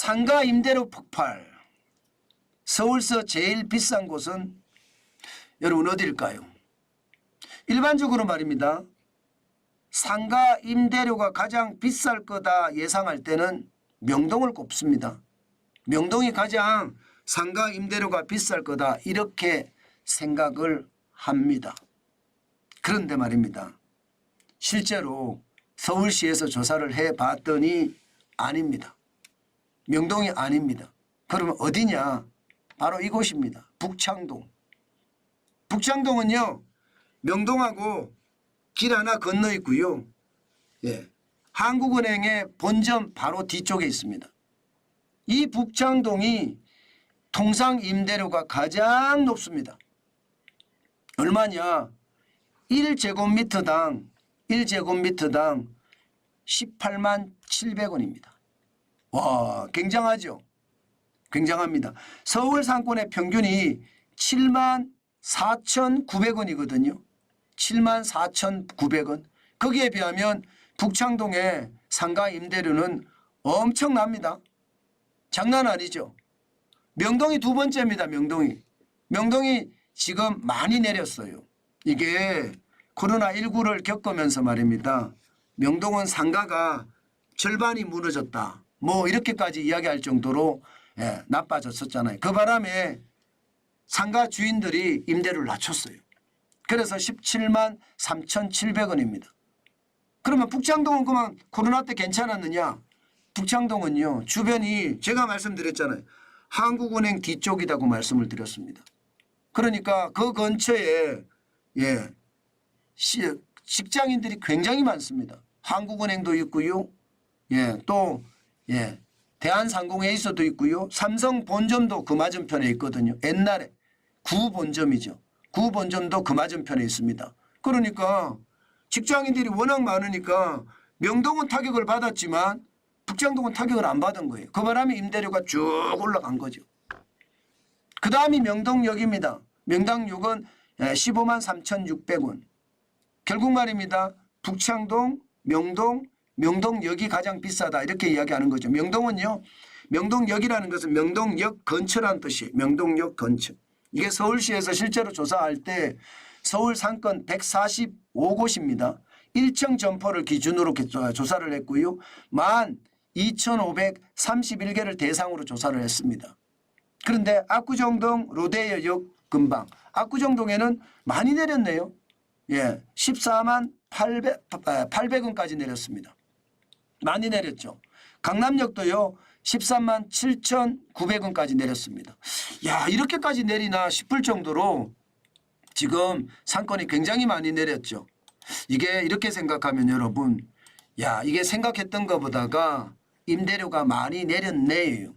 상가 임대료 폭발. 서울서 제일 비싼 곳은 여러분 어디일까요? 일반적으로 말입니다. 상가 임대료가 가장 비쌀 거다 예상할 때는 명동을 꼽습니다. 명동이 가장 상가 임대료가 비쌀 거다 이렇게 생각을 합니다. 그런데 말입니다. 실제로 서울시에서 조사를 해봤더니 아닙니다. 명동이 아닙니다. 그러면 어디냐? 바로 이곳입니다. 북창동. 북창동은요. 명동하고 길 하나 건너 있고요. 예, 한국은행의 본점 바로 뒤쪽에 있습니다. 이 북창동이 통상 임대료가 가장 높습니다. 얼마냐? 1제곱미터당 18만 700원입니다. 와, 굉장하죠? 굉장합니다. 서울 상권의 평균이 7만 4,900원이거든요. 7만 4,900원. 거기에 비하면 북창동의 상가 임대료는 엄청납니다. 장난 아니죠. 명동이 두 번째입니다. 명동이 지금 많이 내렸어요. 이게 코로나19를 겪으면서 말입니다. 명동은 상가가 절반이 무너졌다. 뭐 이렇게까지 이야기할 정도로 나빠졌었잖아요. 그 바람에 상가 주인들이 임대료를 낮췄어요. 그래서 17만 3,700원입니다. 그러면 북창동은 그만 코로나 때 괜찮았느냐? 북창동은요. 주변이 제가 말씀드렸잖아요. 한국은행 뒤쪽이라고 말씀을 드렸습니다. 그러니까 그 근처에 직장인들이 굉장히 많습니다. 한국은행도 있고요. 또 대한상공회의소도 있고요. 삼성 본점도 그 맞은편에 있거든요. 옛날에 구본점이죠. 구본점도 그 맞은편에 있습니다. 그러니까 직장인들이 워낙 많으니까 명동은 타격을 받았지만 북창동은 타격을 안 받은 거예요. 그 바람에 임대료가 쭉 올라간 거죠. 그 다음이 명동역입니다. 명동역은 15만 3,600원. 결국 말입니다. 북창동, 명동역이 가장 비싸다 이렇게 이야기하는 거죠. 명동은요. 명동역이라는 것은 명동역 근처라는 뜻이에요. 명동역 근처. 이게 서울시에서 실제로 조사할 때 서울 상권 145곳입니다. 1층 점포를 기준으로 조사를 했고요. 12,531개를 대상으로 조사를 했습니다. 그런데 압구정동 로데이어역 근방 압구정동에는 많이 내렸네요. 14만 800원까지 내렸습니다. 많이 내렸죠. 강남역도요. 13만 7,900원까지 내렸습니다. 야, 이렇게까지 내리나 싶을 정도로 지금 상권이 굉장히 많이 내렸죠. 이게 이렇게 생각하면 여러분, 야, 이게 생각했던 것보다가 임대료가 많이 내렸네요.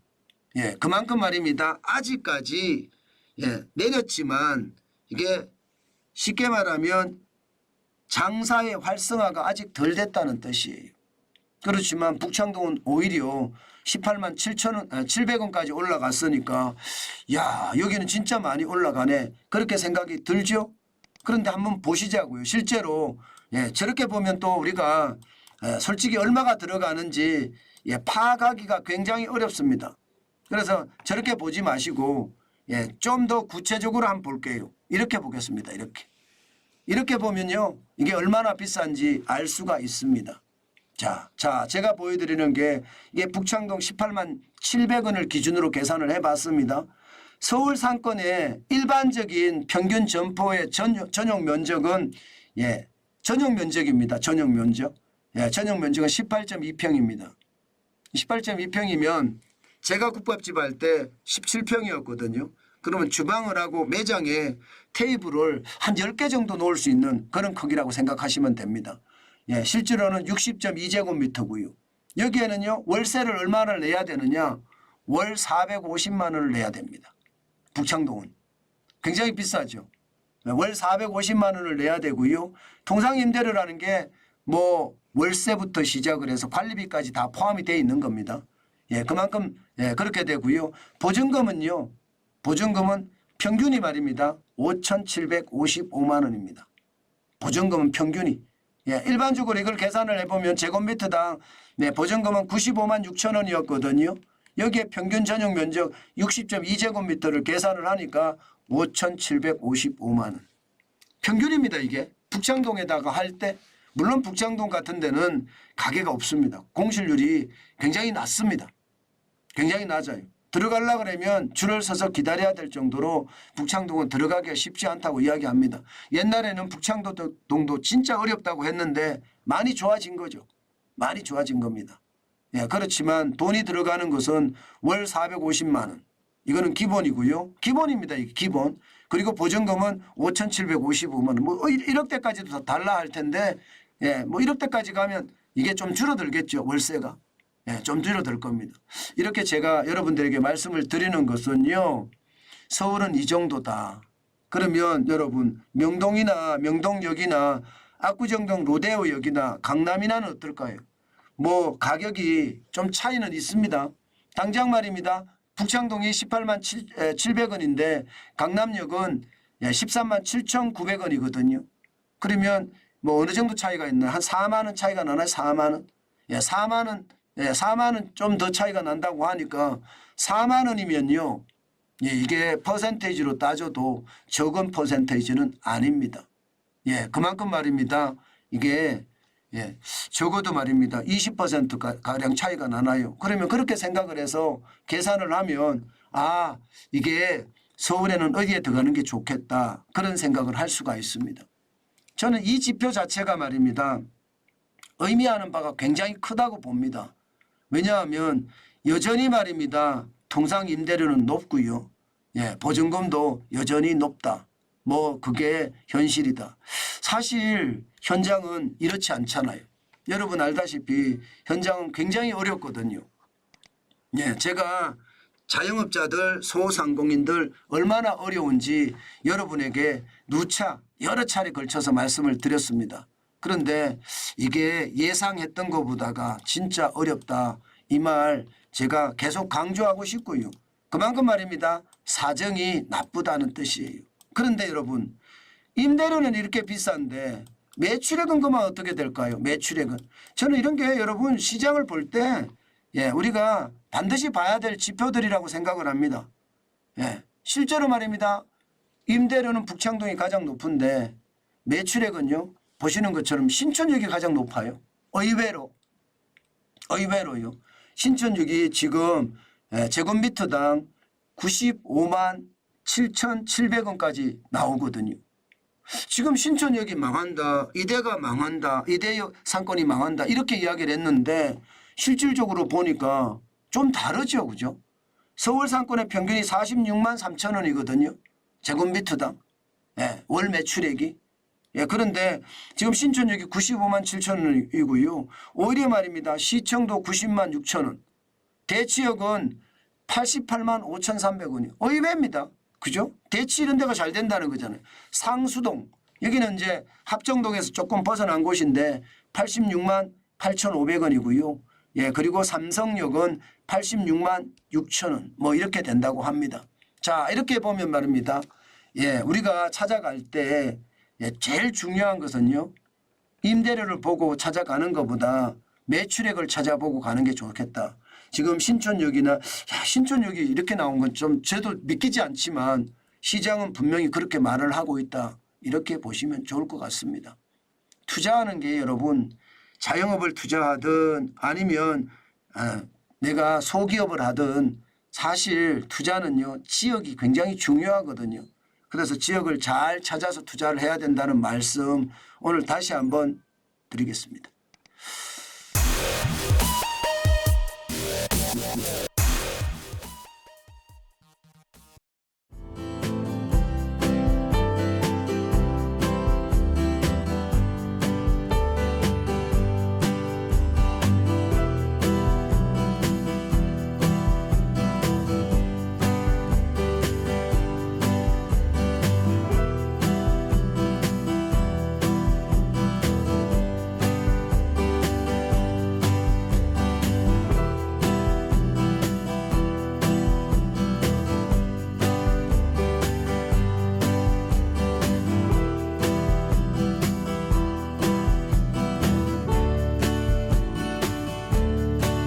그만큼 말입니다. 아직까지 내렸지만 이게 쉽게 말하면 장사의 활성화가 아직 덜 됐다는 뜻이에요. 그렇지만 북창동은 오히려 18만 700원까지 올라갔으니까 야, 여기는 진짜 많이 올라가네. 그렇게 생각이 들죠. 그런데 한번 보시자고요. 실제로 저렇게 보면 또 우리가 솔직히 얼마가 들어가는지 파악하기가 굉장히 어렵습니다. 그래서 저렇게 보지 마시고 좀 더 구체적으로 한번 볼게요. 이렇게 보겠습니다. 이렇게 보면요. 이게 얼마나 비싼지 알 수가 있습니다. 자, 제가 보여드리는 게 이게 북창동 18만 700원을 기준으로 계산을 해봤습니다. 서울 상권의 일반적인 평균 점포의 전용 면적은 전용 면적입니다. 전용 면적. 전용 면적은 18.2평입니다. 18.2평이면 제가 국밥집 할 때 17평이었거든요. 그러면 주방을 하고 매장에 테이블을 한 10개 정도 놓을 수 있는 그런 크기라고 생각하시면 됩니다. 실제로는 60.2제곱미터고요. 여기에는요. 월세를 얼마를 내야 되느냐. 월 450만 원을 내야 됩니다. 북창동은. 굉장히 비싸죠. 월 450만 원을 내야 되고요. 통상임대료라는 게 뭐 월세부터 시작을 해서 관리비까지 다 포함이 되어 있는 겁니다. 그만큼 그렇게 되고요. 보증금은요. 보증금은 평균이 말입니다. 5,755만 원입니다. 보증금은 평균이. 일반적으로 이걸 계산을 해보면 제곱미터당 보증금은 95만 6천 원이었거든요. 여기에 평균 전용 면적 60.2제곱미터를 계산을 하니까 5,755만 원. 평균입니다. 이게 북창동에다가 할 때 물론 북창동 같은 데는 가게가 없습니다. 공실률이 굉장히 낮습니다. 굉장히 낮아요. 들어가려고 그러면 줄을 서서 기다려야 될 정도로 북창동은 들어가기가 쉽지 않다고 이야기합니다. 옛날에는 북창동도 진짜 어렵다고 했는데 많이 좋아진 거죠. 많이 좋아진 겁니다. 예, 그렇지만 돈이 들어가는 것은 월 450만 원. 이거는 기본이고요. 기본입니다. 이게 기본. 그리고 보증금은 5,755만 원. 뭐 1억대까지도 달라 할 텐데 예, 뭐 1억대까지 가면 이게 좀 줄어들겠죠. 월세가. 예, 좀 줄어들 겁니다. 이렇게 제가 여러분들에게 말씀을 드리는 것은요. 서울은 이 정도다. 그러면 여러분 명동이나 명동역이나 압구정동 로데오역이나 강남이나는 어떨까요? 뭐 가격이 좀 차이는 있습니다. 당장 말입니다. 북창동이 18만 700원인데 강남역은 13만 7,900원이거든요. 그러면 뭐 어느 정도 차이가 있나? 한 4만 원 차이가 나나요? 4만 원? 예, 4만 원. 예, 4만 원 좀 더 차이가 난다고 하니까 4만 원이면요. 예, 이게 퍼센테이지로 따져도 적은 퍼센테이지는 아닙니다. 예, 그만큼 말입니다. 이게 예, 적어도 말입니다. 20%가량 차이가 나나요. 그러면 그렇게 생각을 해서 계산을 하면 아, 이게 서울에는 어디에 들어가는 게 좋겠다. 그런 생각을 할 수가 있습니다. 저는 이 지표 자체가 말입니다. 의미하는 바가 굉장히 크다고 봅니다. 왜냐하면 여전히 말입니다. 통상 임대료는 높고요. 예, 보증금도 여전히 높다. 뭐 그게 현실이다. 사실 현장은 이렇지 않잖아요. 여러분 알다시피 현장은 굉장히 어렵거든요. 예, 제가 자영업자들, 소상공인들 얼마나 어려운지 여러분에게 누차 여러 차례 걸쳐서 말씀을 드렸습니다. 그런데 이게 예상했던 것보다가 진짜 어렵다. 이 말 제가 계속 강조하고 싶고요. 그만큼 말입니다. 사정이 나쁘다는 뜻이에요. 그런데 여러분 임대료는 이렇게 비싼데 매출액은 그만 어떻게 될까요? 매출액은. 저는 이런 게 여러분 시장을 볼 때 예, 우리가 반드시 봐야 될 지표들이라고 생각을 합니다. 예, 실제로 말입니다. 임대료는 북창동이 가장 높은데 매출액은요. 보시는 것처럼 신촌역이 가장 높아요. 의외로요. 신촌역이 지금 제곱미터당 95만 7,700원까지 나오거든요. 지금 신촌역이 망한다. 이대가 망한다. 이대역 상권이 망한다. 이렇게 이야기를 했는데 실질적으로 보니까 좀 다르죠. 그죠? 서울 상권의 평균이 46만 3천 원이거든요. 제곱미터당. 예, 월 매출액이. 예, 그런데 지금 신촌역이 95만 7천 원이고요. 오히려 말입니다. 시청도 90만 6천 원. 대치역은 88만 5,300원이요. 의외입니다. 그죠? 대치 이런 데가 잘 된다는 거잖아요. 상수동. 여기는 이제 합정동에서 조금 벗어난 곳인데 86만 8,500원이고요. 예, 그리고 삼성역은 86만 6천 원. 뭐 이렇게 된다고 합니다. 자, 이렇게 보면 말입니다. 예, 우리가 찾아갈 때 예, 제일 중요한 것은요. 임대료를 보고 찾아가는 것보다 매출액을 찾아보고 가는 게 좋겠다. 지금 신촌역이나 야, 신촌역이 이렇게 나온 건 좀 저도 믿기지 않지만 시장은 분명히 그렇게 말을 하고 있다. 이렇게 보시면 좋을 것 같습니다. 투자하는 게 여러분 자영업을 투자하든 아니면 내가 소기업을 하든 사실 투자는요. 지역이 굉장히 중요하거든요. 그래서 지역을 잘 찾아서 투자를 해야 된다는 말씀 오늘 다시 한번 드리겠습니다.